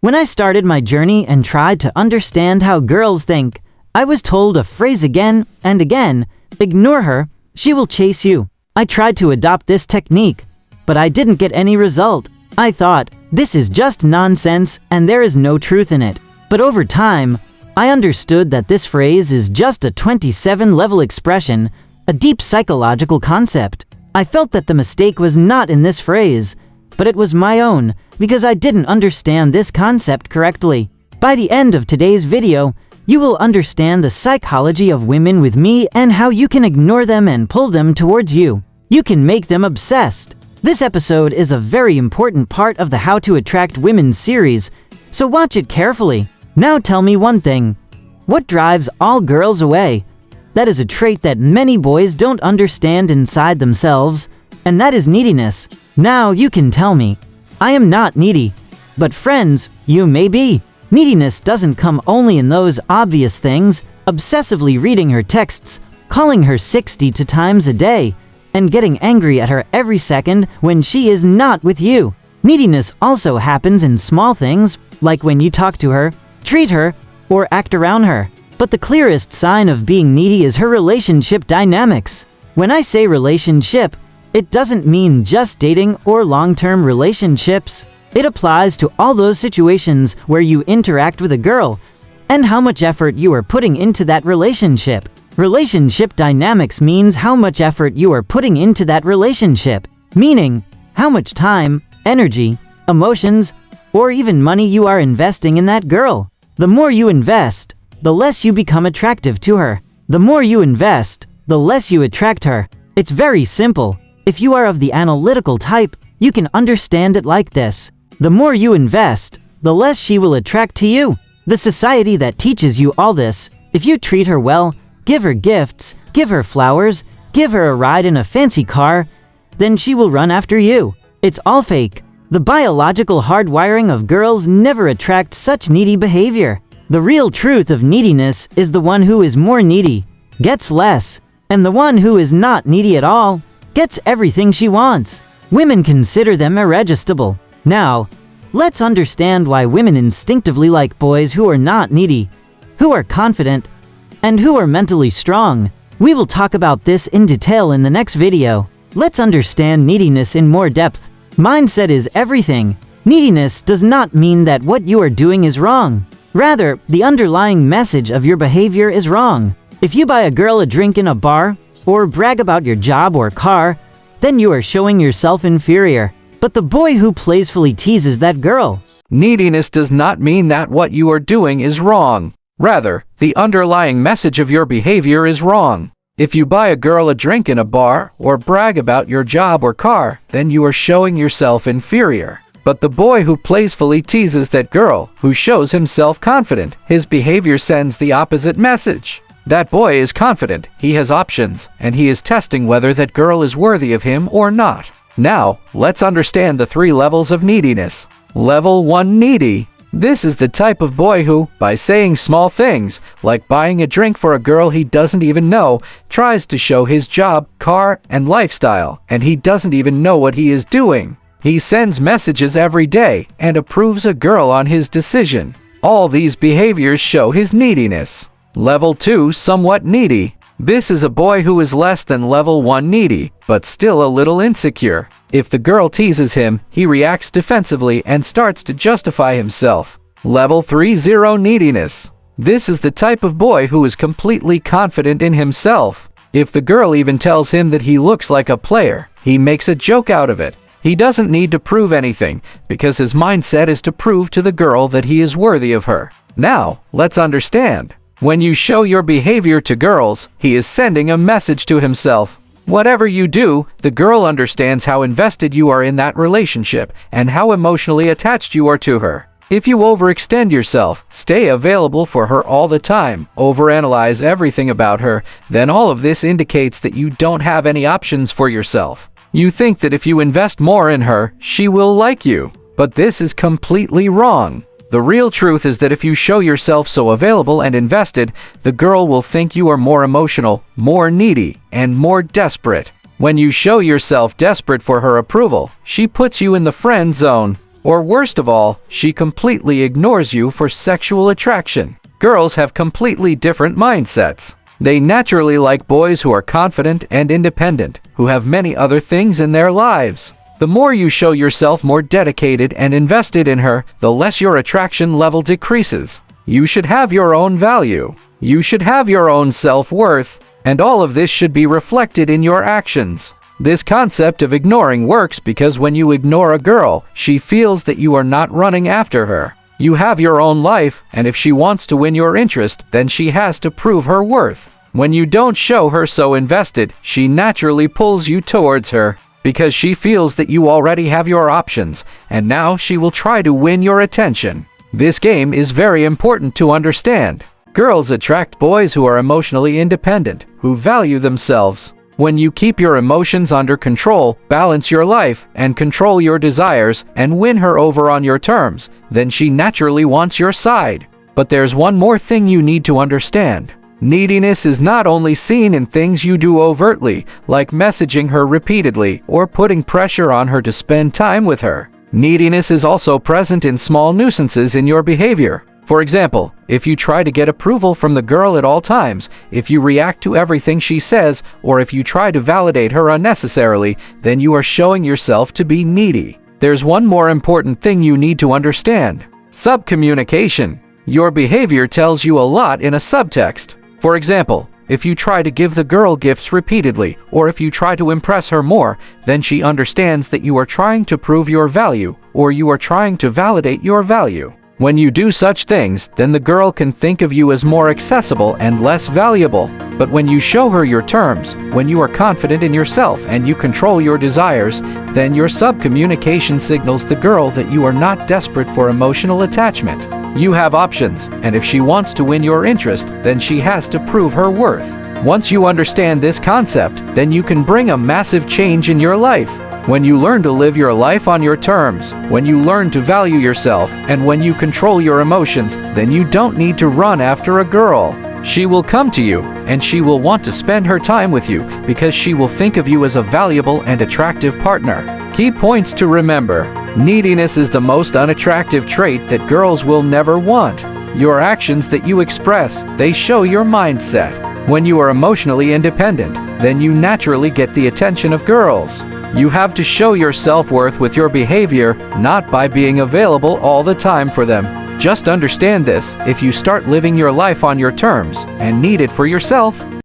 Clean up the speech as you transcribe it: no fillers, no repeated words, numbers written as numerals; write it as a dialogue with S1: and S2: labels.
S1: When I started my journey and tried to understand how girls think, I was told a phrase again and again: ignore her, she will chase you. I tried to adopt this technique, but I didn't get any result. I thought, this is just nonsense and there is no truth in it. But over time, I understood that this phrase is just a 27-level expression, a deep psychological concept. I felt that the mistake was not in this phrase, but it was my own, because I didn't understand this concept correctly. By the end of today's video, you will understand the psychology of women with me and how you can ignore them and pull them towards you. You can make them obsessed. This episode is a very important part of the How to Attract Women series, so watch it carefully. Now tell me one thing. What drives all girls away? That is a trait that many boys don't understand inside themselves, and that is neediness. Now you can tell me, I am not needy. But friends, you may be. Neediness doesn't come only in those obvious things: obsessively reading her texts, calling her 62 times a day, and getting angry at her every second when she is not with you. Neediness also happens in small things, like when you talk to her, treat her, or act around her. But the clearest sign of being needy is her relationship dynamics. When I say relationship, it doesn't mean just dating or long-term relationships. It applies to all those situations where you interact with a girl and how much effort you are putting into that relationship. Relationship dynamics means how much effort you are putting into that relationship, meaning how much time, energy, emotions, or even money you are investing in that girl. The more you invest, the less you become attractive to her. The more you invest, the less you attract her. It's very simple. If you are of the analytical type, you can understand it like this. The more you invest, the less she will attract to you. The society that teaches you all this, if you treat her well, give her gifts, give her flowers, give her a ride in a fancy car, then she will run after you. It's all fake. The biological hardwiring of girls never attracts such needy behavior. The real truth of neediness is the one who is more needy gets less, and the one who is not needy at all gets everything she wants. Women consider them irresistible. Now, let's understand why women instinctively like boys who are not needy, who are confident, and who are mentally strong. We will talk about this in detail in the next video. Let's understand neediness in more depth. Mindset is everything. Neediness does not mean that what you are doing is wrong. Rather, the underlying message of your behavior is wrong. If you buy a girl a drink in a bar, or brag about your job or car, then you are showing yourself inferior. But the boy who playfully teases that girl.
S2: Neediness does not mean that what you are doing is wrong. Rather, the underlying message of your behavior is wrong. If you buy a girl a drink in a bar, or brag about your job or car, then you are showing yourself inferior. But the boy who playfully teases that girl, who shows himself confident, his behavior sends the opposite message. That boy is confident, he has options, and he is testing whether that girl is worthy of him or not. Now, let's understand the 3 levels of neediness. Level 1: needy. This is the type of boy who, by saying small things, like buying a drink for a girl he doesn't even know, tries to show his job, car, and lifestyle, and he doesn't even know what he is doing. He sends messages every day and approves a girl on his decision. All these behaviors show his neediness. Level 2: somewhat needy. This is a boy who is less than level 1 needy, but still a little insecure. If the girl teases him, he reacts defensively and starts to justify himself. Level 3: zero neediness. This is the type of boy who is completely confident in himself. If the girl even tells him that he looks like a player, he makes a joke out of it. He doesn't need to prove anything, because his mindset is to prove to the girl that he is worthy of her. Now, let's understand. When you show your behavior to girls, he is sending a message to himself. Whatever you do, the girl understands how invested you are in that relationship and how emotionally attached you are to her. If you overextend yourself, stay available for her all the time, overanalyze everything about her, then all of this indicates that you don't have any options for yourself. You think that if you invest more in her, she will like you. But this is completely wrong. The real truth is that if you show yourself so available and invested, the girl will think you are more emotional, more needy, and more desperate. When you show yourself desperate for her approval, she puts you in the friend zone. Or worst of all, she completely ignores you for sexual attraction. Girls have completely different mindsets. They naturally like boys who are confident and independent, who have many other things in their lives. The more you show yourself more dedicated and invested in her, the less your attraction level decreases. You should have your own value. You should have your own self-worth, and all of this should be reflected in your actions. This concept of ignoring works because when you ignore a girl, she feels that you are not running after her. You have your own life, and if she wants to win your interest, then she has to prove her worth. When you don't show her so invested, she naturally pulls you towards her, because she feels that you already have your options, and now she will try to win your attention. This game is very important to understand. Girls attract boys who are emotionally independent, who value themselves. When you keep your emotions under control, balance your life, and control your desires, and win her over on your terms, then she naturally wants your side. But there's one more thing you need to understand. Neediness is not only seen in things you do overtly, like messaging her repeatedly or putting pressure on her to spend time with her. Neediness is also present in small nuisances in your behavior. For example, if you try to get approval from the girl at all times, if you react to everything she says, or if you try to validate her unnecessarily, then you are showing yourself to be needy. There's one more important thing you need to understand. Subcommunication. Your behavior tells you a lot in a subtext. For example, if you try to give the girl gifts repeatedly, or if you try to impress her more, then she understands that you are trying to prove your value, or you are trying to validate your value. When you do such things, then the girl can think of you as more accessible and less valuable. But when you show her your terms, when you are confident in yourself and you control your desires, then your subcommunication signals the girl that you are not desperate for emotional attachment. You have options, and if she wants to win your interest, then she has to prove her worth. Once you understand this concept, then you can bring a massive change in your life. When you learn to live your life on your terms, when you learn to value yourself, and when you control your emotions, then you don't need to run after a girl. She will come to you, and she will want to spend her time with you because she will think of you as a valuable and attractive partner. Key points to remember. Neediness is the most unattractive trait that girls will never want. Your actions that you express, they show your mindset. When you are emotionally independent, then you naturally get the attention of girls. You have to show your self-worth with your behavior, not by being available all the time for them. Just understand this: if you start living your life on your terms and need it for yourself,